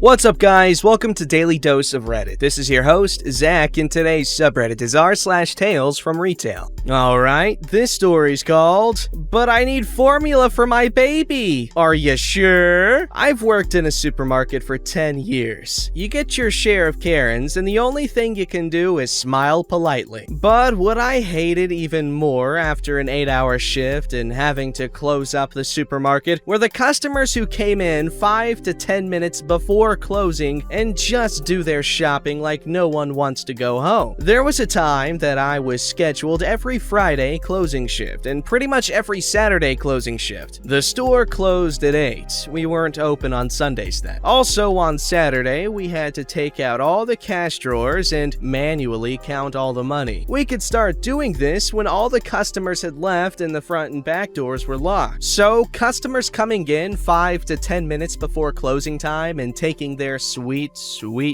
What's up, guys? Welcome to Daily Dose of Reddit. This is your host, Zach, and today's subreddit is r/TalesFromRetail. Alright, this story's called, "But I need formula for my baby. Are you sure?" I've worked in a supermarket for 10 years. You get your share of Karens, and the only thing you can do is smile politely. But what I hated even more after an 8-hour shift and having to close up the supermarket were the customers who came in 5 to 10 minutes before closing and just do their shopping like no one wants to go home. There was a time that I was scheduled every Friday closing shift and pretty much every Saturday closing shift. The store closed at 8. We weren't open on Sundays then. Also on Saturday, we had to take out all the cash drawers and manually count all the money. We could start doing this when all the customers had left and the front and back doors were locked. So customers coming in 5 to 10 minutes before closing time and taking their sweet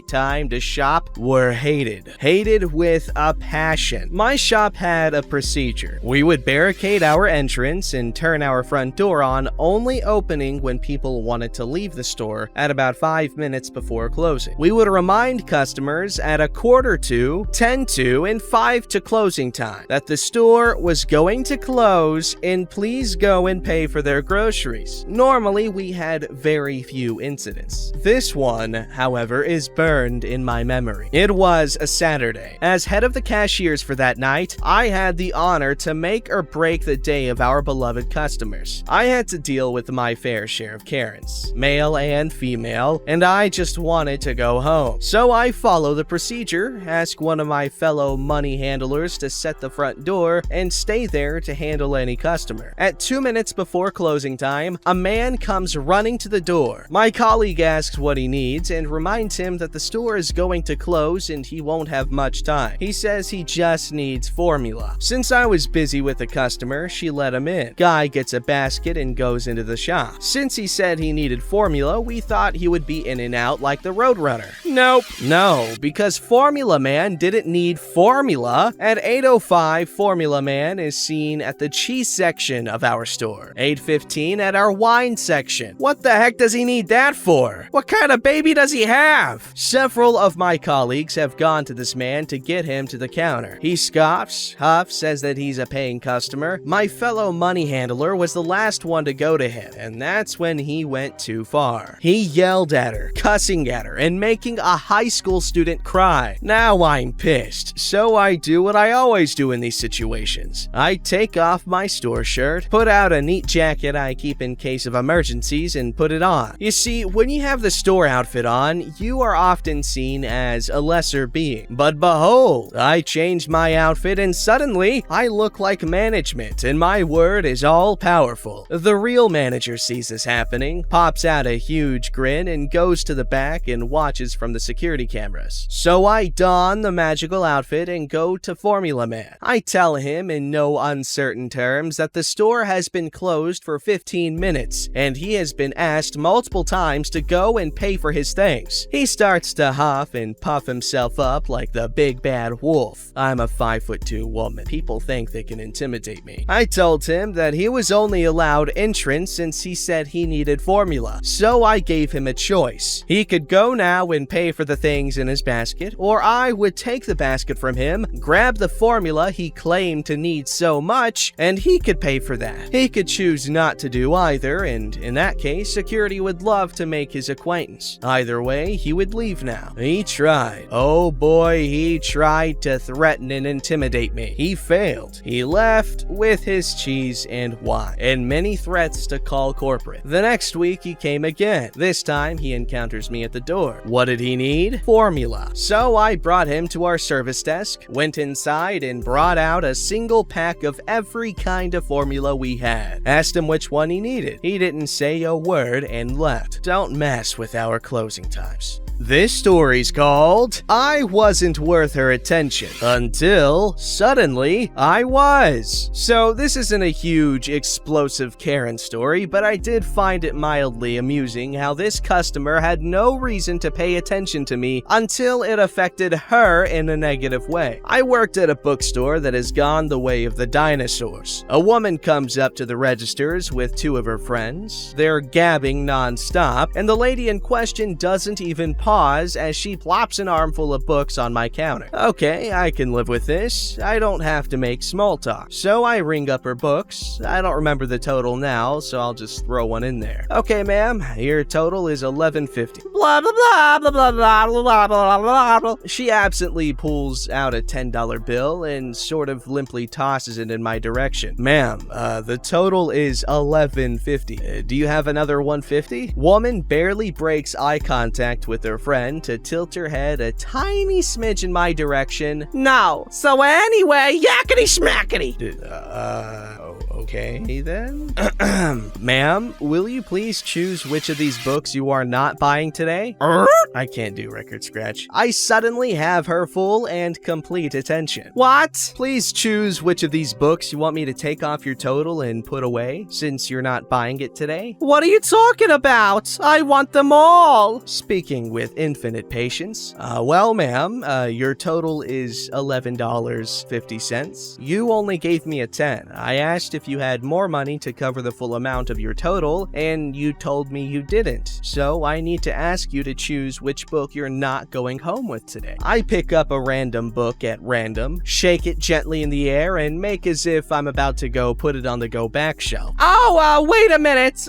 time to shop were hated. Hated with a passion. My shop had a procedure. We would barricade our entrance and turn our front door on, only opening when people wanted to leave the store at about 5 minutes before closing. We would remind customers at 1:45, 10:10, and 5 to closing time that the store was going to close and please go and pay for their groceries. Normally, we had very few incidents. This one, however, is burned in my memory. It was a Saturday. As head of the cashiers for that night, I had the honor to make or break the day of our beloved customers. I had to deal with my fair share of Karens, male and female, and I just wanted to go home. So I follow the procedure, ask one of my fellow money handlers to set the front door, and stay there to handle any customer. At 2 minutes before closing time, a man comes running to the door. My colleague asks what he needs and reminds him that the store is going to close and he won't have much time. He says he just needs formula. Since I was busy with the customer, she let him in. Guy gets a basket and goes into the shop. Since he said he needed formula, we thought he would be in and out like the Roadrunner. Nope. No, because Formula Man didn't need formula. At 8:05, Formula Man is seen at the cheese section of our store. 8:15 at our wine section. What the heck does he need that for? What kind of baby does he have? Several of my colleagues have gone to this man to get him to the counter. He scoffs, huffs, says that he's a paying customer. My fellow money handler was the last one to go to him, and that's when he went too far. He yelled at her, cussing at her, and making a high school student cry. Now I'm pissed, so I do what I always do in these situations. I take off my store shirt, put out a neat jacket I keep in case of emergencies, and put it on. You see, when you have the store outfit on, you are often seen as a lesser being. But behold, I changed my outfit and suddenly I look like management and my word is all powerful. The real manager sees this happening, pops out a huge grin and goes to the back and watches from the security cameras. So I don the magical outfit and go to Formula Man. I tell him in no uncertain terms that the store has been closed for 15 minutes and he has been asked multiple times to go and pay for his things. He starts to huff and puff himself up like the big bad wolf. I'm a 5'2" woman. People think they can intimidate me. I told him that he was only allowed entrance since he said he needed formula. So I gave him a choice. He could go now and pay for the things in his basket, or I would take the basket from him, grab the formula he claimed to need so much, and he could pay for that. He could choose not to do either, and in that case, security would love to make his acquaintance. Either way, he would leave now. He tried. Oh boy, he tried to threaten and intimidate me. He failed. He left with his cheese and wine, and many threats to call corporate. The next week, he came again. This time, he encounters me at the door. What did he need? Formula. So I brought him to our service desk, went inside, and brought out a single pack of every kind of formula we had. Asked him which one he needed. He didn't say a word and left. Don't mess with our closing times. This story's called I Wasn't Worth Her Attention Until Suddenly I Was. So this isn't a huge explosive Karen story, but I did find it mildly amusing how this customer had no reason to pay attention to me until it affected her in a negative way. I worked at a bookstore that has gone the way of the dinosaurs. A woman comes up to the registers with two of her friends. They're gabbing non-stop, and the lady in question doesn't even pause as she plops an armful of books on my counter. Okay, I can live with this. I don't have to make small talk. So I ring up her books. I don't remember the total now, so I'll just throw one in there. Okay, ma'am, your total is $11.50. Blah, blah, blah, blah, blah, blah, blah, blah, blah, blah. She absently pulls out a $10 bill and sort of limply tosses it in my direction. Ma'am, the total is $11.50. Do you have another $1.50? Woman barely breaks eye contact with her friend to tilt her head a tiny smidge in my direction. No. So anyway, yakety schmackety. Okay then. Ma'am, will you please choose which of these books you are not buying today? I can't do record scratch. I suddenly have her full and complete attention. What? Please choose which of these books you want me to take off your total and put away, since you're not buying it today. What are you talking about? I want them all. Speaking with infinite patience. Well, ma'am, your total is $11.50. You only gave me a 10. I asked if you had more money to cover the full amount of your total, and you told me you didn't. So I need to ask you to choose which book you're not going home with today. I pick up a random book at random, shake it gently in the air, and make as if I'm about to go put it on the go back shelf. Oh, wait a minute.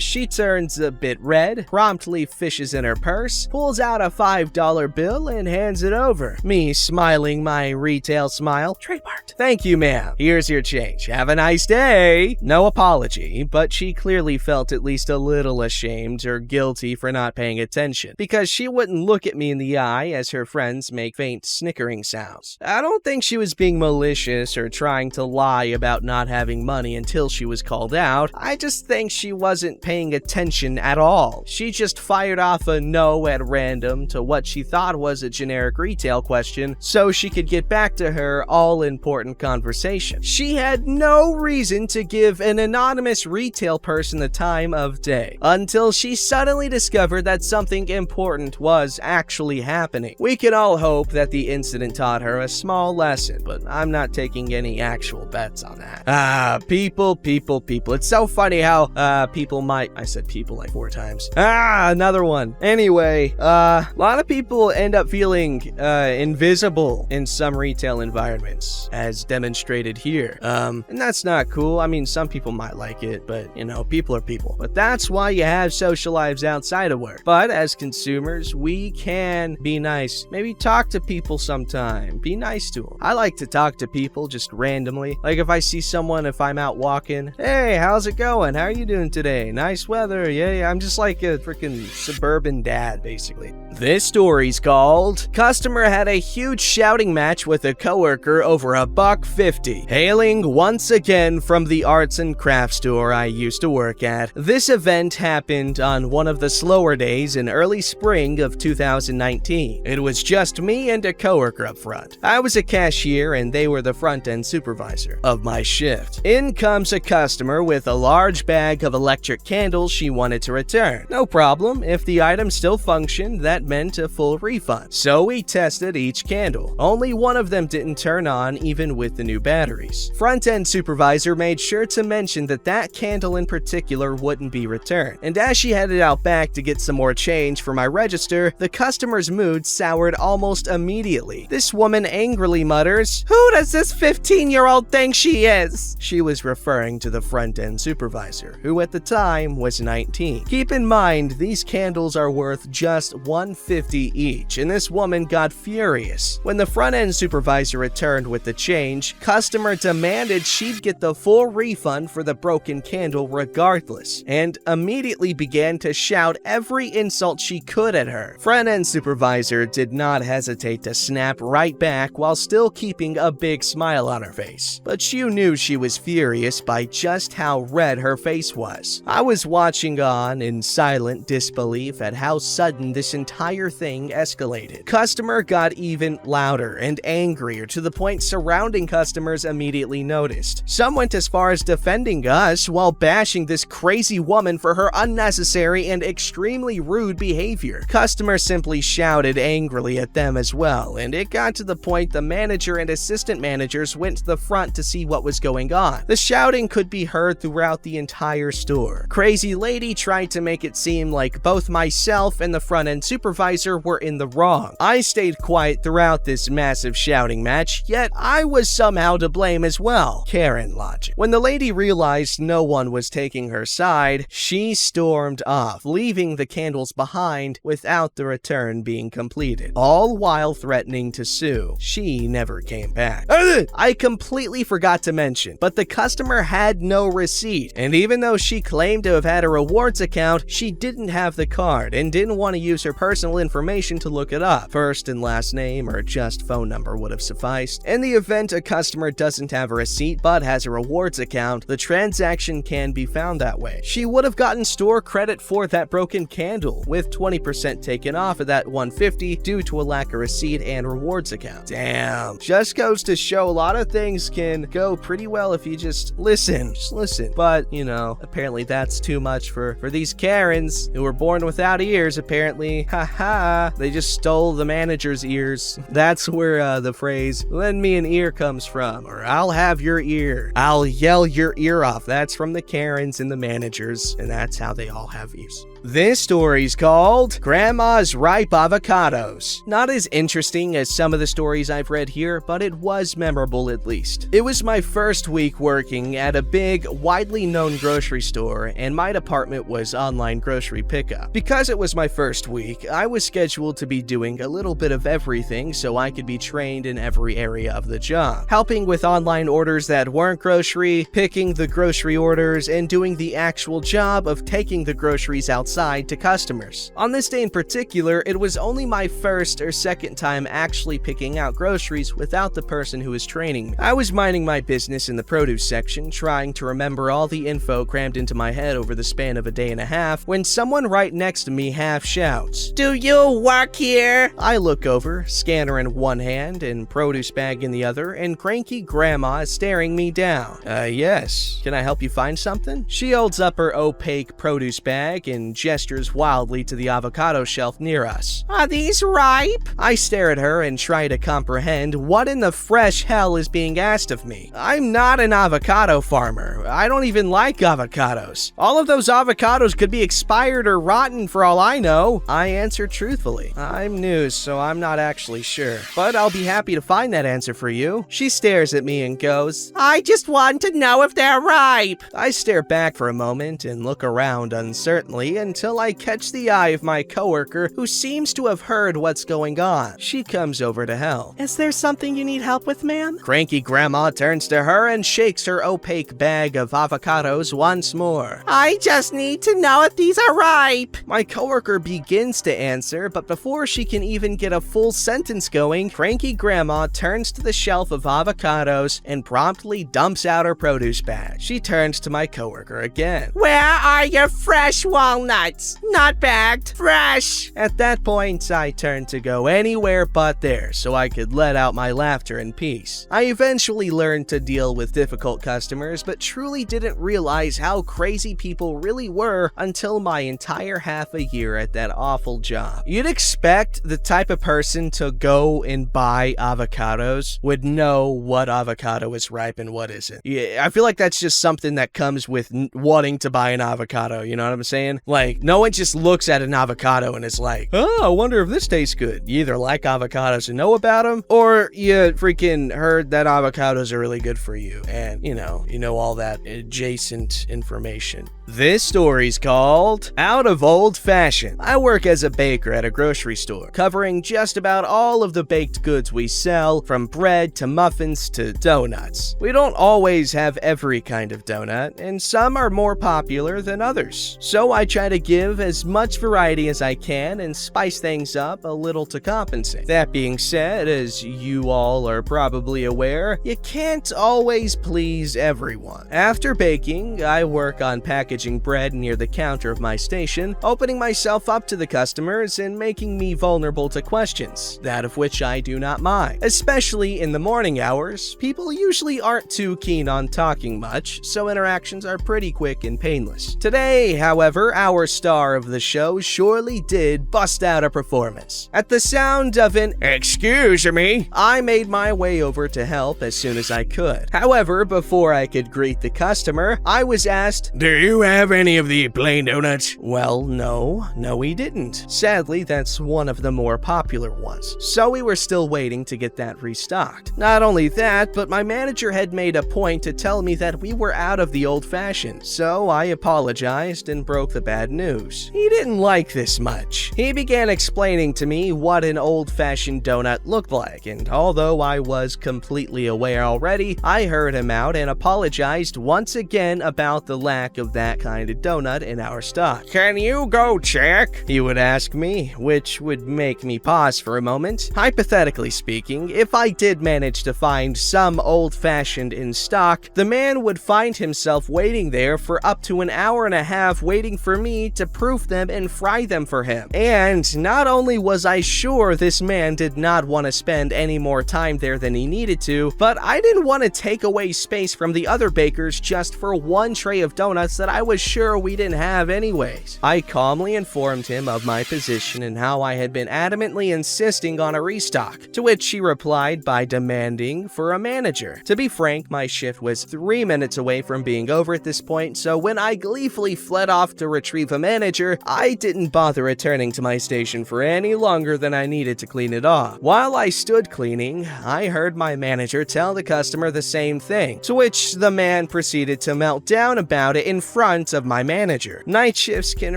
She turns a bit red, promptly fishes in her purse, pulls out a $5 bill, and hands it over. Me smiling my retail smile. Trademarked. Thank you, ma'am. Here's your change. Have a nice day. No apology, but she clearly felt at least a little ashamed or guilty for not paying attention, because she wouldn't look at me in the eye as her friends make faint snickering sounds. I don't think she was being malicious or trying to lie about not having money until she was called out. I just think she wasn't paying attention at all. She just fired off a no at random to what she thought was a generic retail question so she could get back to her all-important conversation. She had no reason to give an anonymous retail person the time of day until she suddenly discovered that something important was actually happening. We can all hope that the incident taught her a small lesson, but I'm not taking any actual bets on that. People. It's so funny how, I said people like 4 times. Another one. Anyway, a lot of people end up feeling, invisible in some retail environments, as demonstrated here. And that's not cool. I mean, some people might like it, but, people are people. But that's why you have social lives outside of work. But as consumers, we can be nice. Maybe talk to people sometime. Be nice to them. I like to talk to people just randomly. Like if I see someone, if I'm out walking, hey, how's it going? How are you doing today? Nice weather. Yeah, I'm just like a freaking suburban dad, basically. This story's called Customer Had a Huge Shouting Match with a Coworker Over $1.50. Hailing once again from the arts and crafts store I used to work at, this event happened on one of the slower days in early spring of 2019. It was just me and a coworker up front. I was a cashier and they were the front-end supervisor of my shift. In comes a customer with a large bag of electric candles she wanted to return. No problem, if the item still functioned, that meant a full refund. So we tested each candle. Only one of them didn't turn on even with the new batteries. Front-end supervisor made sure to mention that that candle in particular wouldn't be returned. And as she headed out back to get some more change for my register, the customer's mood soured almost immediately. This woman angrily mutters, "Who does this 15-year-old think she is?" She was referring to the front-end supervisor, who at the time was 19. Keep in mind, these candles are worth just $1.50 each, and this woman got furious. When the front-end supervisor returned with the change, customer customer demanded she'd get the full refund for the broken candle regardless, and immediately began to shout every insult she could at her. Front-end supervisor did not hesitate to snap right back while still keeping a big smile on her face. But you knew she was furious by just how red her face was. I was watching on in silent disbelief at how sudden this entire thing escalated. Customer got even louder and angrier to the point surrounding customers immediately noticed. Some went as far as defending us while bashing this crazy woman for her unnecessary and extremely rude behavior. Customers simply shouted angrily at them as well, and it got to the point the manager and assistant managers went to the front to see what was going on. The shouting could be heard throughout the entire store. Crazy lady tried to make it seem like both myself and the front-end supervisor were in the wrong. I stayed quiet throughout this massive shouting match, yet I was somehow to blame as well. Karen logic. When the lady realized no one was taking her side, she stormed off, leaving the candles behind without the return being completed, all while threatening to sue. She never came back. I completely forgot to mention, but the customer had no receipt, and even though she claimed to have had a rewards account, she didn't have the card and didn't want to use her personal information to look it up. First and last name or just phone number would have sufficed. In the event a customer doesn't have a receipt but has a rewards account, the transaction can be found that way. She would have gotten store credit for that broken candle, with 20% taken off of that $150 due to a lack of receipt and rewards account. Damn. Just goes to show a lot of things can go pretty well if you just listen. Just listen. But, you know, apparently that's too much for these Karens who were born without ears, apparently. Haha. They just stole the manager's ears. That's where the phrase, lend me an ear comes from, or I'll have your ear. I'll yell your ear off. That's from the Karens and the managers, and that's how they all have ears. This story's called Grandma's Ripe Avocados. Not as interesting as some of the stories I've read here, but it was memorable at least. It was my first week working at a big, widely known grocery store, and my department was online grocery pickup. Because it was my first week, I was scheduled to be doing a little bit of everything so I could be trained in every area of the job. Helping with online orders that weren't grocery, picking the grocery orders, and doing the actual job of taking the groceries outside to customers. On this day in particular, it was only my first or second time actually picking out groceries without the person who was training me. I was minding my business in the produce section, trying to remember all the info crammed into my head over the span of a day and a half, when someone right next to me half shouts, "Do you work here?" I look over, scanner in one hand and produce bag in the other, and cranky grandma is staring me down. Yes. Can I help you find something?" She holds up her opaque produce bag and gestures wildly to the avocado shelf near us. "Are these ripe?" I stare at her and try to comprehend what in the fresh hell is being asked of me. I'm not an avocado farmer. I don't even like avocados. All of those avocados could be expired or rotten for all I know. I answer truthfully. I'm new, so I'm not actually sure, but I'll be happy to find that answer for you. She stares at me and goes, "I just want to know if they're ripe." I stare back for a moment and look around uncertainly until I catch the eye of my coworker, who seems to have heard what's going on. She comes over to help. "Is there something you need help with, ma'am?" Cranky grandma turns to her and shakes her opaque bag of avocados once more. "I just need to know if these are ripe." My coworker begins to answer, but before she can even get a full sentence going, cranky grandma turns to the shelf of avocados and promptly dumps out her produce bag. She turns to my coworker again. "Where are your fresh walnuts? Not bagged, fresh." At that point, I turned to go anywhere but there so I could let out my laughter in peace. I eventually learned to deal with difficult customers, but truly didn't realize how crazy people really were until my entire half a year at that awful job. You'd expect the type of person to go and buy avocados would know what avocado is ripe and what isn't. Yeah, I feel like that's just something that comes with wanting to buy an avocado, you know what I'm saying? Like, Like, no one just looks at an avocado and is like, oh, I wonder if this tastes good. You either like avocados and know about them, or you freaking heard that avocados are really good for you. And, you know all that adjacent information. This story's called Out of Old Fashioned. I work as a baker at a grocery store, covering just about all of the baked goods we sell, from bread to muffins to donuts. We don't always have every kind of donut, and some are more popular than others. So I try to give as much variety as I can and spice things up a little to compensate. That being said, as you all are probably aware, you can't always please everyone. After baking, I work on packaging bread near the counter of my station, opening myself up to the customers and making me vulnerable to questions, that of which I do not mind. Especially in the morning hours, people usually aren't too keen on talking much, so interactions are pretty quick and painless. Today, however, our star of the show surely did bust out a performance. At the sound of an "Excuse me," I made my way over to help as soon as I could. However, before I could greet the customer, I was asked, "Do you have any of the plain donuts?" Well, no, we didn't. Sadly, that's one of the more popular ones, so we were still waiting to get that restocked. Not only that, but my manager had made a point to tell me that we were out of the old-fashioned, so I apologized and broke the bad news. He didn't like this much. He began explaining to me what an old-fashioned donut looked like, and although I was completely aware already, I heard him out and apologized once again about the lack of that kind of donut in our stock. "Can you go check?" he would ask me, which would make me pause for a moment. Hypothetically speaking, if I did manage to find some old-fashioned in stock, the man would find himself waiting there for up to an hour and a half waiting for me to proof them and fry them for him. And not only was I sure this man did not want to spend any more time there than he needed to, but I didn't want to take away space from the other bakers just for one tray of donuts that I was sure we didn't have anyways. I calmly informed him of my position and how I had been adamantly insisting on a restock, to which he replied by demanding for a manager. To be frank, my shift was 3 minutes away from being over at this point, so when I gleefully fled off to retrieve a manager, I didn't bother returning to my station for any longer than I needed to clean it off. While I stood cleaning, I heard my manager tell the customer the same thing, to which the man proceeded to melt down about it in front of my manager. Night shifts can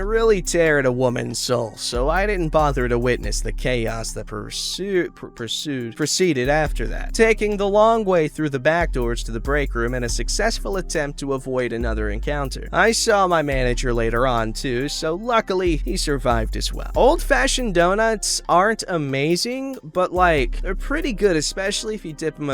really tear at a woman's soul, so I didn't bother to witness the chaos that proceeded after that, taking the long way through the back doors to the break room in a successful attempt to avoid another encounter. I saw my manager later on too, so luckily he survived as well. Old-fashioned donuts aren't amazing, but like, they're pretty good, especially if you dip them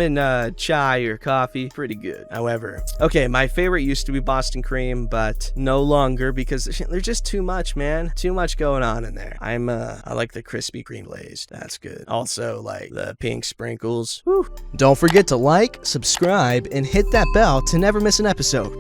in chai or coffee. Pretty good. However, okay, my favorite used to be Boston cream, but no longer because they're just too much, man. Too much going on in there. I like the crispy cream glazed. That's good. Also, like the pink sprinkles. Whew. Don't forget to like, subscribe, and hit that bell to never miss an episode.